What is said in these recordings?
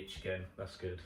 itch again. That's good.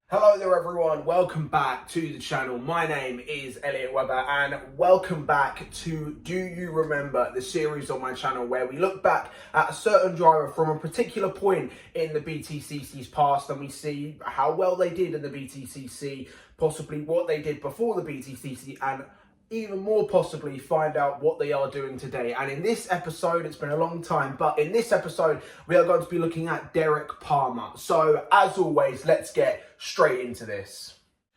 Hello there everyone, welcome back to the channel. My name is Elliot Webber and welcome back to Do You Remember, the series on my channel where we look back at a certain driver from a particular point in the BTCC's past and we see how well they did in the BTCC, possibly what they did before the BTCC, and even more possibly find out what they are doing today. And in this episode, it's been a long time, but in this episode we are going to be looking at Derek Palmer. So as always, let's get straight into this.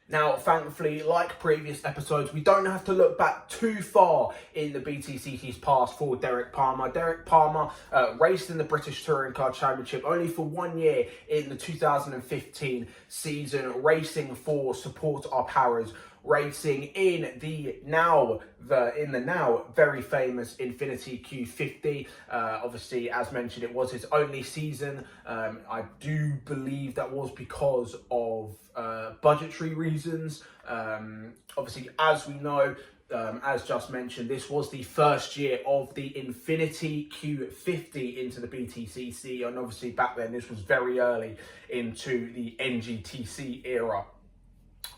Now, thankfully, like previous episodes, we don't have to look back too far in the BTCC's past for Derek Palmer. Derek Palmer raced in the British Touring Car Championship only for 1 year in the 2015 season, racing for Support Our Powers, racing in the now very famous Infiniti Q50. Obviously, as mentioned, it was his only season. I do believe that was because of budgetary reasons. Obviously, as we know, as just mentioned, this was the first year of the Infiniti Q50 into the BTCC, and obviously back then this was very early into the NGTC era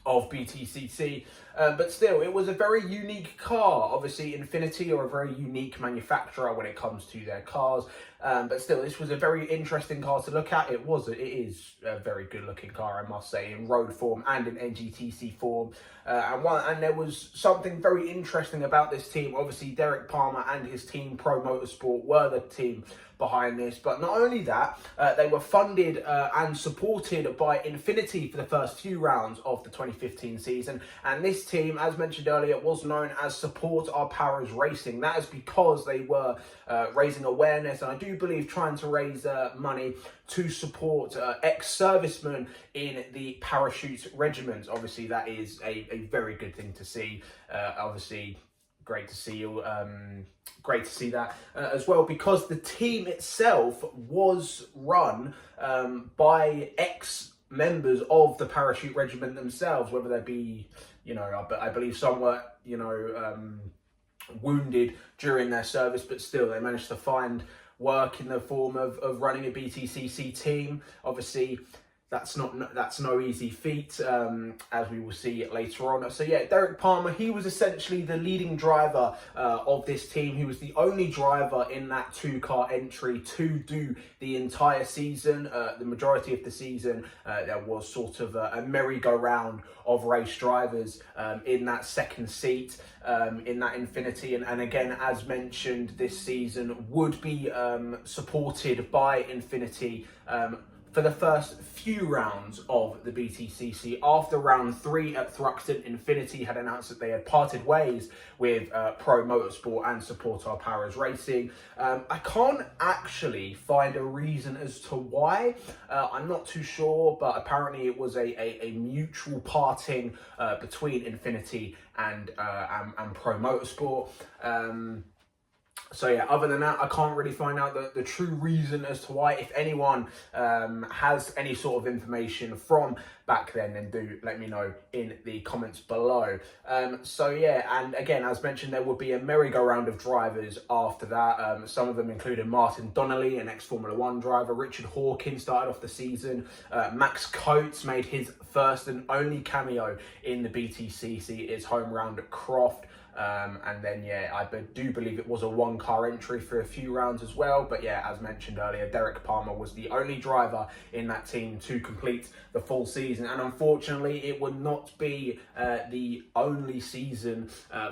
of BTCC, but still it was a very unique car. Obviously Infiniti are a very unique manufacturer when it comes to their cars, but still this was a very interesting car to look at. It is a very good looking car, I must say, in road form and in NGTC form, and there was something very interesting about this team. Obviously Derek Palmer and his team Pro Motorsport were the team behind this, but not only that, they were funded and supported by Infiniti for the first few rounds of the 2015 season, and this team, as mentioned earlier, was known as Support Our Powers Racing. That is because they were raising awareness, and I do believe trying to raise money to support ex-servicemen in the Parachute Regiment. Obviously that is a very good thing to see. Obviously great to see you. Great to see that as well, because the team itself was run by ex-members of the Parachute Regiment themselves, whether they be, I believe some were, wounded during their service, but still they managed to find work in the form of running a BTCC team. Obviously, that's no easy feat, as we will see later on. So yeah, Derek Palmer, he was essentially the leading driver of this team. He was the only driver in that two-car entry to do the entire season. The majority of the season, there was sort of a merry-go-round of race drivers in that second seat, in that Infiniti. And again, as mentioned, this season would be supported by Infiniti for the first few rounds of the BTCC. After round 3 at Thruxton, Infiniti had announced that they had parted ways with Pro Motorsport and Support Our Powers Racing. I can't actually find a reason as to why. I'm not too sure, but apparently it was a mutual parting between Infiniti and Pro Motorsport. So yeah, other than that, I can't really find out the true reason as to why. If anyone has any sort of information from back then do let me know in the comments below. So yeah, and again, as mentioned, there would be a merry-go-round of drivers after that. Some of them included Martin Donnelly, an ex-Formula 1 driver. Richard Hawkins started off the season. Max Coates made his first and only cameo in the BTCC, his home round at Croft. And then, yeah, I do believe it was a one-car entry for a few rounds as well. But yeah, as mentioned earlier, Derek Palmer was the only driver in that team to complete the full season. And unfortunately, it would not be the only season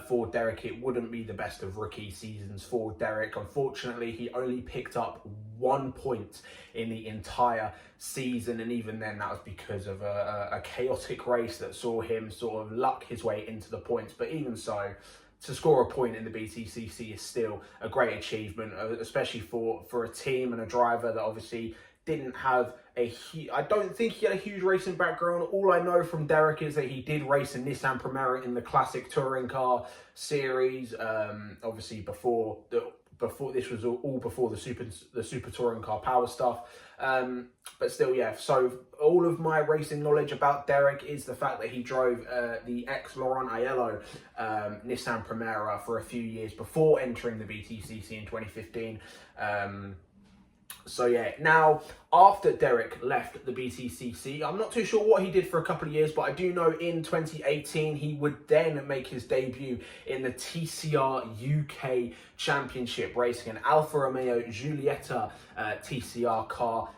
for Derek. It wouldn't be the best of rookie seasons for Derek. Unfortunately, he only picked up 1 point in the entire season, and even then that was because of a chaotic race that saw him sort of luck his way into the points. But even so, to score a point in the BTCC is still a great achievement, especially for a team and a driver that obviously didn't have I don't think he had a huge racing background. All I know from Derek is that he did race a Nissan Primera in the Classic Touring Car Series, obviously before this was all before the Super Touring Car Power stuff. But still, yeah, so all of my racing knowledge about Derek is the fact that he drove the ex-Laurent Aiello Nissan Primera for a few years before entering the BTCC in 2015. So yeah, now after Derek left the BTCC, I'm not too sure what he did for a couple of years, but I do know in 2018 he would then make his debut in the TCR UK Championship, racing an Alfa Romeo Giulietta TCR car.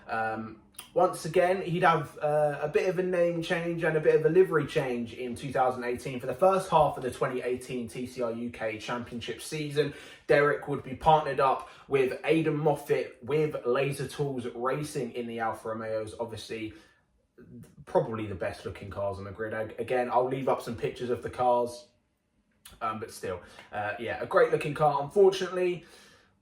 Once again, he'd have a bit of a name change and a bit of a livery change in 2018. For the first half of the 2018 TCR UK Championship season, Derek would be partnered up with Aidan Moffat with Laser Tools Racing in the Alfa Romeos. Obviously, probably the best looking cars on the grid. Again, I'll leave up some pictures of the cars, but still, yeah, a great looking car. Unfortunately,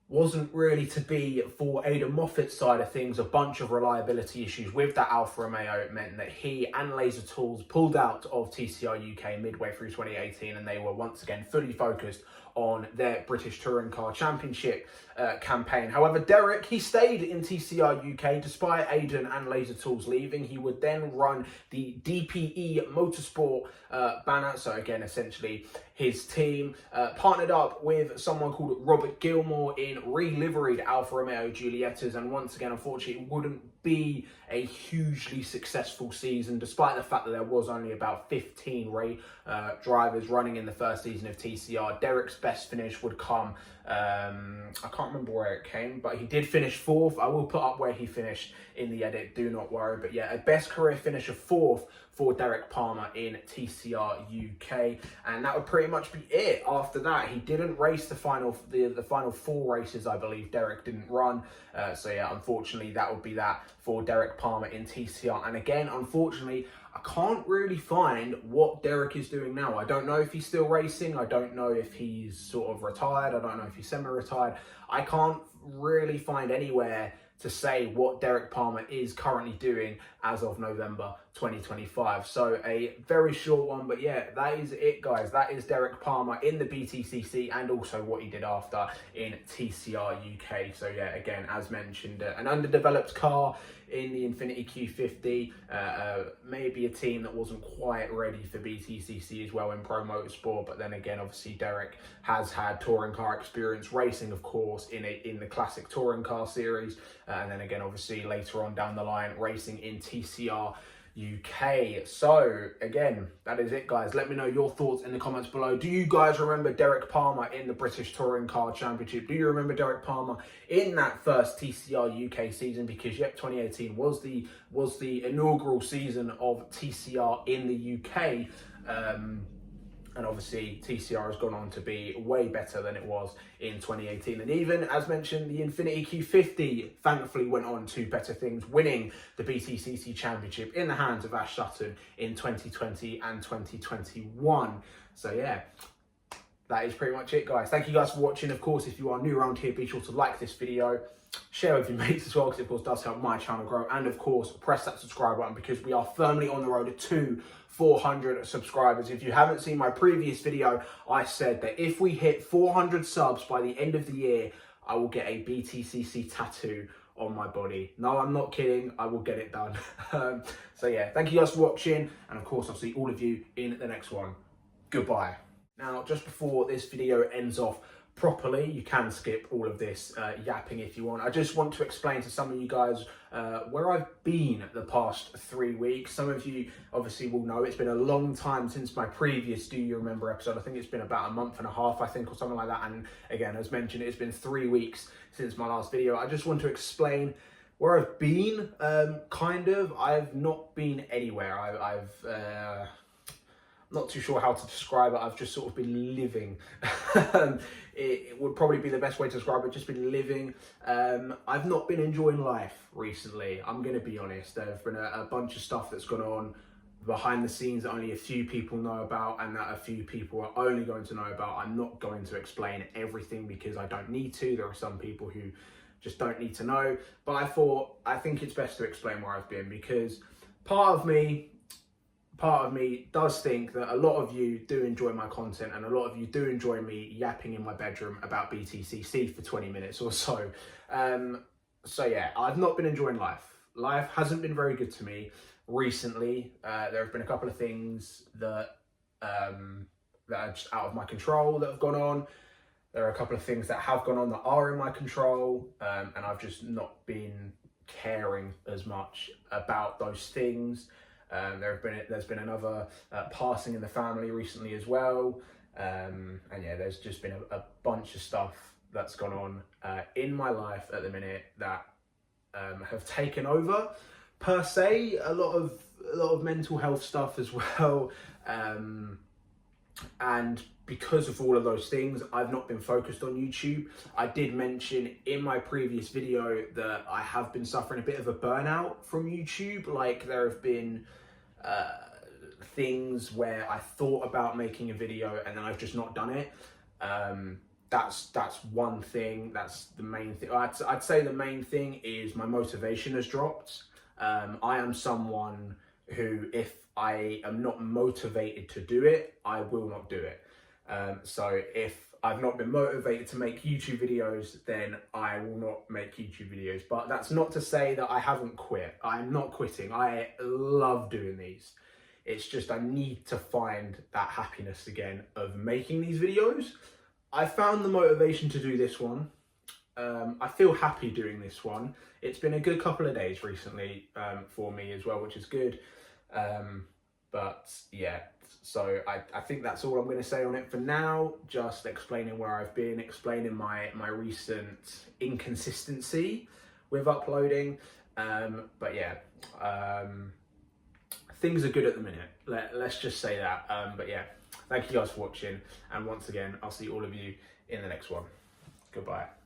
wasn't really to be for Aidan Moffat's side of things. A bunch of reliability issues with that Alfa Romeo meant that he and Laser Tools pulled out of TCR UK midway through 2018, and they were once again fully focused on their British Touring Car Championship campaign. However, Derek, he stayed in TCR UK despite Aidan and Laser Tools leaving. He would then run the DPE Motorsport banner. So again, essentially his team partnered up with someone called Robert Gilmore in re-liveried Alfa Romeo Giuliettas, and once again, unfortunately, it wouldn't be a hugely successful season, despite the fact that there was only about 15 drivers running in the first season of TCR. Derek's best finish would come, I can't remember where it came, but he did finish fourth. I will put up where he finished in the edit, do not worry. But yeah, a best career finish of fourth for Derek Palmer in TCR UK, and that would pretty much be it. After that, he didn't race the final 4 races, I believe. Derek didn't run, so yeah, unfortunately, that would be that for Derek Palmer in TCR. And again, unfortunately, I can't really find what Derek is doing now. I don't know if he's still racing. I don't know if he's sort of retired. I don't know if he's semi-retired. I can't really find anywhere to say what Derek Palmer is currently doing as of November 2025. So a very short one, but yeah, that is it, guys. That is Derek Palmer in the BTCC, and also what he did after in TCR UK. So yeah, again, as mentioned, an underdeveloped car in the Infiniti Q50, maybe a team that wasn't quite ready for BTCC as well in Pro Motorsport. But then again, obviously Derek has had touring car experience racing, of course, in the classic touring car series, and then again, obviously later on down the line, racing in TCR UK. So again, that is it, guys. Let me know your thoughts in the comments below. Do you guys remember Derek Palmer in the British Touring Car Championship? Do you remember Derek Palmer in that first TCR UK season? Because yep, 2018 was the inaugural season of TCR in the UK. And obviously TCR has gone on to be way better than it was in 2018. And even, as mentioned, the Infiniti Q50 thankfully went on to better things, winning the BTCC Championship in the hands of Ash Sutton in 2020 and 2021. So yeah, that is pretty much it, guys. Thank you guys for watching. Of course, if you are new around here, be sure to like this video, share with your mates as well, because it of course does help my channel grow, and of course press that subscribe button, because we are firmly on the road to 400 subscribers. If you haven't seen my previous video, I said that if we hit 400 subs by the end of the year, I will get a BTCC tattoo on my body. No, I'm not kidding, I will get it done. So yeah, thank you guys for watching, and of course I'll see all of you in the next one. Goodbye. Now, just before this video ends off properly, you can skip all of this yapping if you want. I just want to explain to some of you guys where I've been the past 3 weeks. Some of you obviously will know it's been a long time since my previous Do You Remember episode. I think it's been about a month and a half, I think, or something like that. And again, as mentioned, it's been 3 weeks since my last video. I just want to explain where I've been, kind of. I've not been anywhere. I've not too sure how to describe it. I've just sort of been living. It would probably be the best way to describe it, just been living. I've not been enjoying life recently, I'm going to be honest. There's been a bunch of stuff that's gone on behind the scenes that only a few people know about, and that a few people are only going to know about. I'm not going to explain everything because I don't need to. There are some people who just don't need to know. But I think it's best to explain where I've been, because part of me does think that a lot of you do enjoy my content, and a lot of you do enjoy me yapping in my bedroom about BTCC for 20 minutes or so. So yeah, I've not been enjoying life. Life hasn't been very good to me recently. There have been a couple of things that are just out of my control that have gone on. there are a couple of things that have gone on that are in my control, and I've just not been caring as much about those things. There's been another passing in the family recently as well, and yeah, there's just been a bunch of stuff that's gone on in my life at the minute that have taken over, per se. A lot of mental health stuff as well, and because of all of those things, I've not been focused on YouTube. I did mention in my previous video that I have been suffering a bit of a burnout from YouTube. Like, there have been things where I thought about making a video and then I've just not done it. That's one thing. That's the main thing. I'd say the main thing is my motivation has dropped. I am someone who, if I am not motivated to do it, I will not do it. So if I've not been motivated to make YouTube videos, then I will not make YouTube videos. But that's not to say that I haven't quit. I'm not quitting. I love doing these. It's just I need to find that happiness again of making these videos. I found the motivation to do this one. I feel happy doing this one. It's been a good couple of days recently for me as well, which is good. But yeah, so I think that's all I'm going to say on it for now. Just explaining where I've been, explaining my recent inconsistency with uploading. But yeah, things are good at the minute. Let's just say that. But yeah, thank you guys for watching. And once again, I'll see all of you in the next one. Goodbye.